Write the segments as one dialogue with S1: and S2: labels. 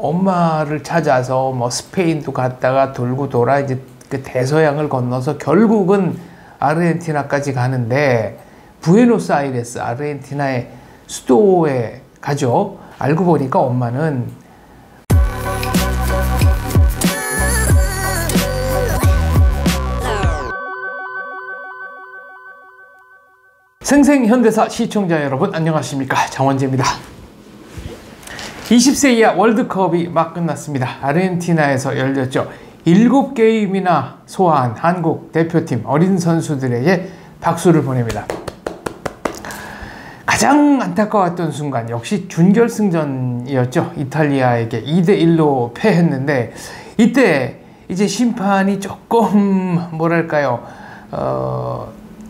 S1: 엄마를 찾아서 뭐 스페인도 갔다가 돌고 돌아 이제 그 대서양을 건너서 결국은 아르헨티나까지 가는데 부에노스아이레스 아르헨티나의 수도에 가죠. 알고 보니까 엄마는 생생현대사 시청자 여러분 안녕하십니까, 장원재입니다. 20세 이하 월드컵이 막 끝났습니다. 아르헨티나에서 열렸죠. 7게임이나 소화한 한국 대표팀 어린 선수들에게 박수를 보냅니다. 가장 안타까웠던 순간 역시 준결승전이었죠. 이탈리아에게 2대1로 패했는데 이때 이제 심판이 조금 뭐랄까요,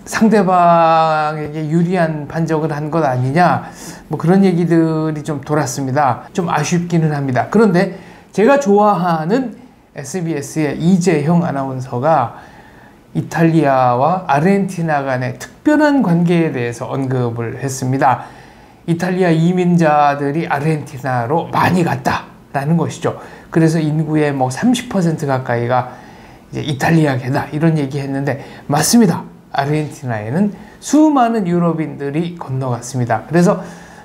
S1: 상대방에게 유리한 판정을 한 것 아니냐, 뭐 그런 얘기들이 좀 돌았습니다. 좀 아쉽기는 합니다. 그런데 제가 좋아하는 SBS의 이재형 아나운서가 이탈리아와 아르헨티나 간의 특별한 관계에 대해서 언급을 했습니다. 이탈리아 이민자들이 아르헨티나로 많이 갔다라는 것이죠. 그래서 인구의 뭐 30% 가까이가 이제 이탈리아계다, 이런 얘기 했는데 맞습니다. 아르헨티나에는 수많은 유럽인들이 건너갔습니다. 그래서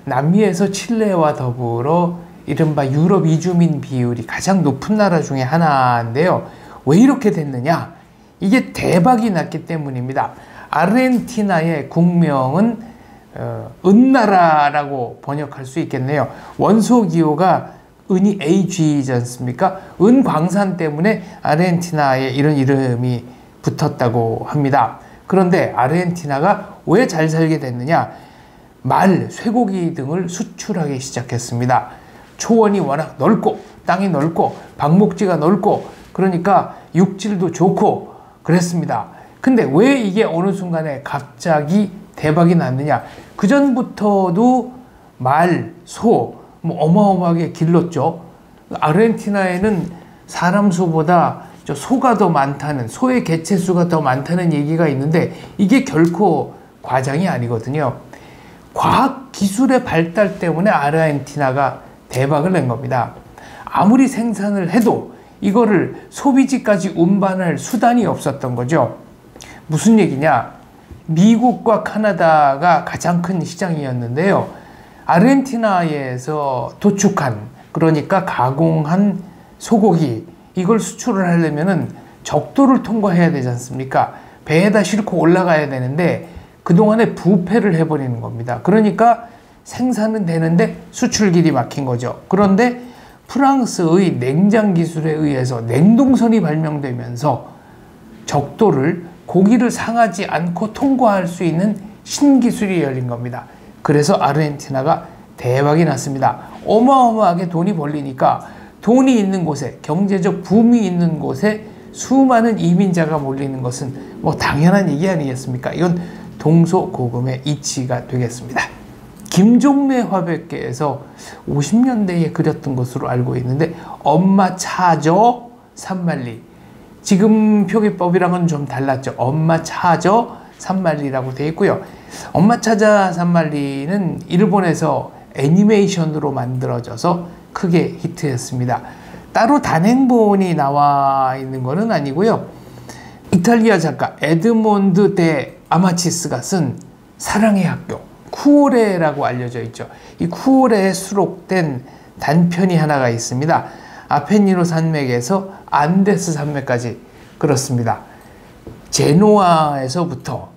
S1: 남미에서 칠레와 더불어 이른바 유럽 이주민 비율이 가장 높은 나라 중에 하나인데요. 왜 이렇게 됐느냐? 이게 대박이 났기 때문입니다. 아르헨티나의 국명은 은나라라고 번역할 수 있겠네요. 원소 기호가 은이 AG이지 않습니까? 은 광산 때문에 아르헨티나에 이런 이름이 붙었다고 합니다. 그런데 아르헨티나가 왜 잘 살게 됐느냐? 말, 쇠고기 등을 수출하기 시작했습니다. 초원이 워낙 넓고 땅이 넓고 방목지가 넓고 그러니까 육질도 좋고 그랬습니다. 근데 왜 이게 어느 순간에 갑자기 대박이 났느냐? 그전부터도 말, 소 뭐 어마어마하게 길렀죠. 아르헨티나에는 사람 수보다 소가 더 많다는, 소의 개체수가 더 많다는 얘기가 있는데 이게 결코 과장이 아니거든요. 과학 기술의 발달 때문에 아르헨티나가 대박을 낸 겁니다. 아무리 생산을 해도 이거를 소비지까지 운반할 수단이 없었던 거죠. 무슨 얘기냐? 미국과 카나다가 가장 큰 시장이었는데요. 아르헨티나에서 도축한, 그러니까 가공한 소고기, 이걸 수출을 하려면은 적도를 통과해야 되지 않습니까? 배에다 싣고 올라가야 되는데 그동안에 부패를 해버리는 겁니다. 그러니까 생산은 되는데 수출길이 막힌 거죠. 그런데 프랑스의 냉장 기술에 의해서 냉동선이 발명되면서 적도를, 고기를 상하지 않고 통과할 수 있는 신기술이 열린 겁니다. 그래서 아르헨티나가 대박이 났습니다. 어마어마하게 돈이 벌리니까 돈이 있는 곳에, 경제적 붐이 있는 곳에 수많은 이민자가 몰리는 것은 뭐 당연한 얘기 아니겠습니까? 이건 동서고금의 이치가 되겠습니다. 김종래 화백계에서 50년대에 그렸던 것으로 알고 있는데 엄마 차저 산말리, 지금 표기법이랑은 좀 달랐죠. 엄마 차저 산말리라고 되어 있고요. 엄마 차저 산말리는 일본에서 애니메이션으로 만들어져서 크게 히트했습니다. 따로 단행본이 나와 있는 것은 아니고요. 이탈리아 작가 에드몬드 데 아마치스가 쓴 사랑의 학교, 쿠오레라고 알려져 있죠. 이 쿠오레에 수록된 단편이 하나가 있습니다. 아펜니노 산맥에서 안데스 산맥까지. 그렇습니다. 제노바에서부터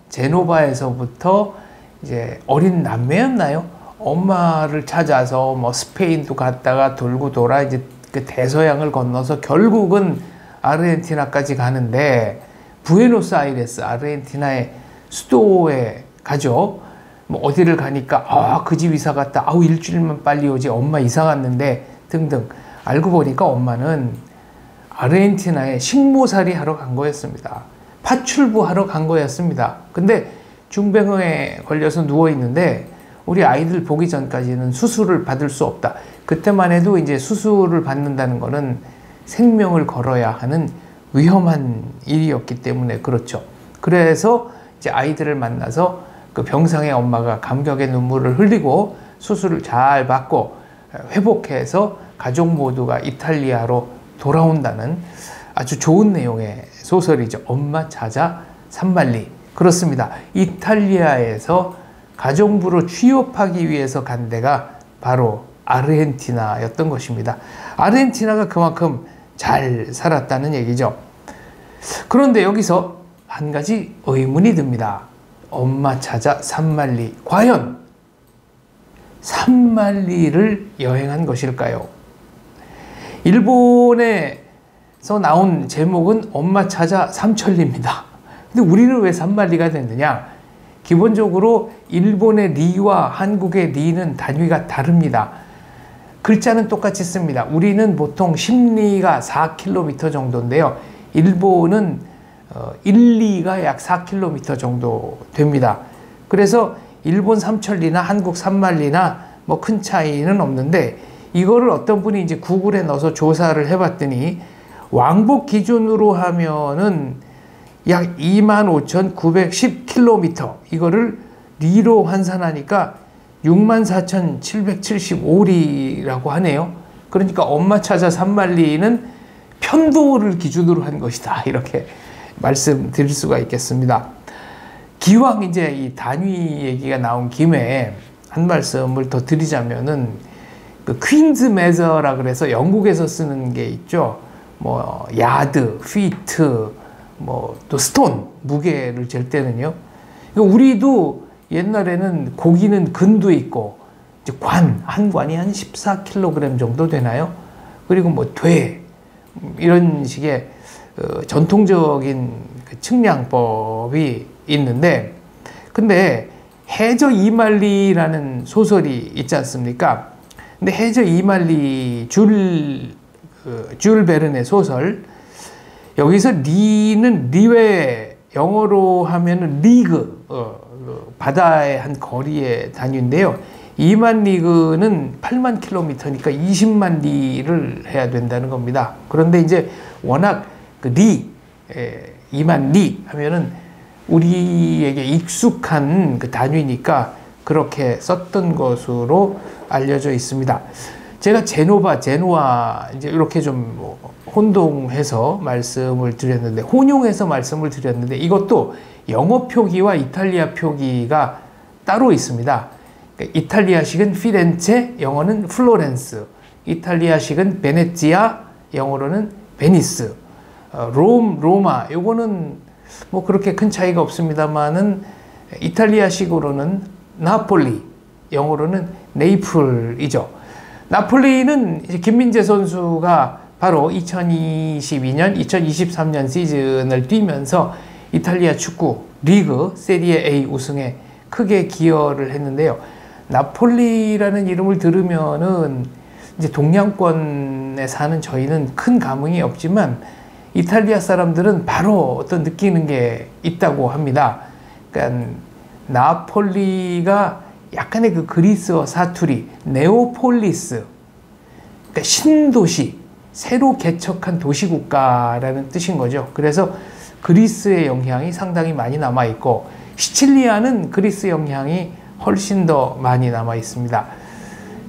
S1: 이제 어린 남매였나요? 엄마를 찾아서 뭐 스페인도 갔다가 돌고 돌아 이제 그 대서양을 건너서 결국은 아르헨티나까지 가는데 부에노스아이레스 아르헨티나의 수도에 가죠. 뭐 어디를 가니까 그 집 이사 갔다, 일주일만 빨리 오지, 엄마 이사 갔는데 등등. 알고 보니까 엄마는 아르헨티나에 식모살이 하러 간 거였습니다. 파출부 하러 간 거였습니다. 근데 중병에 걸려서 누워 있는데 우리 아이들 보기 전까지는 수술을 받을 수 없다. 그때만 해도 이제 수술을 받는다는 거는 생명을 걸어야 하는 위험한 일이었기 때문에 그렇죠. 그래서 이제 아이들을 만나서 그 병상의 엄마가 감격의 눈물을 흘리고 수술을 잘 받고 회복해서 가족 모두가 이탈리아로 돌아온다는 아주 좋은 내용의 소설이죠. 엄마 찾아 산말리. 그렇습니다. 이탈리아에서 가정부로 취업하기 위해서 간 데가 바로 아르헨티나였던 것입니다. 아르헨티나가 그만큼 잘 살았다는 얘기죠. 그런데 여기서 한 가지 의문이 듭니다. 엄마 찾아 산말리. 과연 산말리를 여행한 것일까요? 일본에서 나온 제목은 엄마 찾아 삼천리입니다. 근데 우리는 왜 산말리가 됐느냐? 기본적으로 일본의 리와 한국의 리는 단위가 다릅니다. 글자는 똑같이 씁니다. 우리는 보통 10리가 4km 정도인데요. 일본은 1리가 약 4km 정도 됩니다. 그래서 일본 삼천리나 한국 산말리나 뭐 큰 차이는 없는데, 이거를 어떤 분이 이제 구글에 넣어서 조사를 해봤더니 왕복 기준으로 하면은 약 25,910km, 이거를 리로 환산하니까 64,775리라고 하네요. 그러니까 엄마 찾아 산말리는 편도를 기준으로 한 것이다, 이렇게 말씀드릴 수가 있겠습니다. 기왕 이제 이 단위 얘기가 나온 김에 한 말씀을 더 드리자면은, 그 퀸즈 메저라 그래서 영국에서 쓰는 게 있죠. 뭐 야드, 피트, 뭐 또 스톤, 무게를 잴 때는요. 우리도 옛날에는 고기는 근도 있고, 이제 한 관이 한 14kg 정도 되나요? 그리고 뭐 이런 식의 전통적인 그 측량법이 있는데, 근데 해저 이말리라는 소설이 있지 않습니까? 근데 해저 이말리 줄 베른의 소설, 여기서 리는 리웨, 영어로 하면은 리그, 바다의 한 거리의 단위인데요. 2만 리그는 8만 킬로미터니까 20만 리를 해야 된다는 겁니다. 그런데 이제 워낙 그 2만 리 하면은 우리에게 익숙한 그 단위니까 그렇게 썼던 것으로 알려져 있습니다. 제가 제노아 이제 이렇게 좀 혼동해서 말씀을 드렸는데, 혼용해서 말씀을 드렸는데, 이것도 영어 표기와 이탈리아 표기가 따로 있습니다. 그러니까 이탈리아식은 피렌체, 영어는 플로렌스. 이탈리아식은 베네치아, 영어로는 베니스. 로마, 요거는 뭐 그렇게 큰 차이가 없습니다만은 이탈리아식으로는 나폴리, 영어로는 네이플이죠. 나폴리는 이제 김민재 선수가 바로 2022년, 2023년 시즌을 뛰면서 이탈리아 축구 리그 세리에 A 우승에 크게 기여를 했는데요. 나폴리라는 이름을 들으면은 이제 동양권에 사는 저희는 큰 감흥이 없지만, 이탈리아 사람들은 바로 어떤 느끼는 게 있다고 합니다. 그러니까 나폴리가 약간의 그 그리스어 사투리, 네오폴리스, 그러니까 신도시, 새로 개척한 도시국가라는 뜻인 거죠. 그래서 그리스의 영향이 상당히 많이 남아 있고, 시칠리아는 그리스 영향이 훨씬 더 많이 남아 있습니다.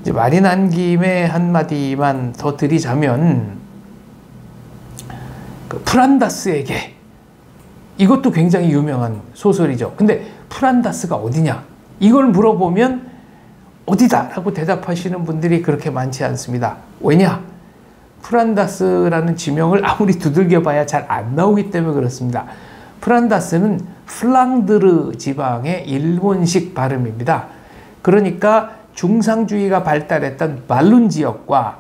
S1: 이제 말이 난 김에 한마디만 더 드리자면, 그 프란다스에게, 이것도 굉장히 유명한 소설이죠. 근데 프란다스가 어디냐? 이걸 물어보면 어디다? 라고 대답하시는 분들이 그렇게 많지 않습니다. 왜냐? 프란다스라는 지명을 아무리 두들겨봐야 잘 안 나오기 때문에 그렇습니다. 프란다스는 플랑드르 지방의 일본식 발음입니다. 그러니까 중상주의가 발달했던 발룬 지역과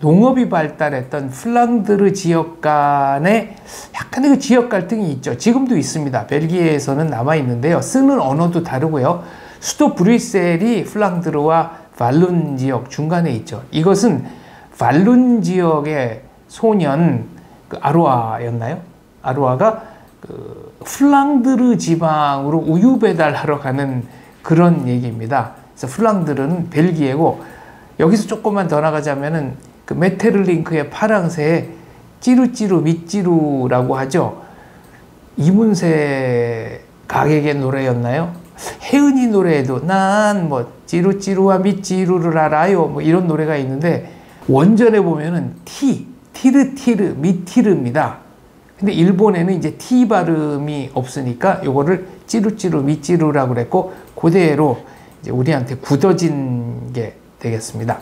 S1: 농업이 발달했던 플랑드르 지역 간에 약간의 그 지역 갈등이 있죠. 지금도 있습니다. 벨기에에서는 남아있는데요. 쓰는 언어도 다르고요. 수도 브뤼셀이 플랑드르와 발룬 지역 중간에 있죠. 이것은 발룬 지역의 소년, 그 아루아였나요? 아루아가 그 플랑드르 지방으로 우유 배달하러 가는 그런 얘기입니다. 그래서 플랑드르는 벨기에고, 여기서 조금만 더 나가자면은 그 메테르링크의 파랑새에 찌루찌루 밑찌루라고 하죠. 이문세 가객의 노래였나요? 혜은이 노래에도 난 뭐 찌루찌루와 밑찌루를 알아요, 뭐 이런 노래가 있는데, 원전에 보면은 티르티르, 미티르입니다. 근데 일본에는 이제 T 발음이 없으니까 요거를 찌루찌루, 미찌루라고 그랬고, 그대로 이제 우리한테 굳어진 게 되겠습니다.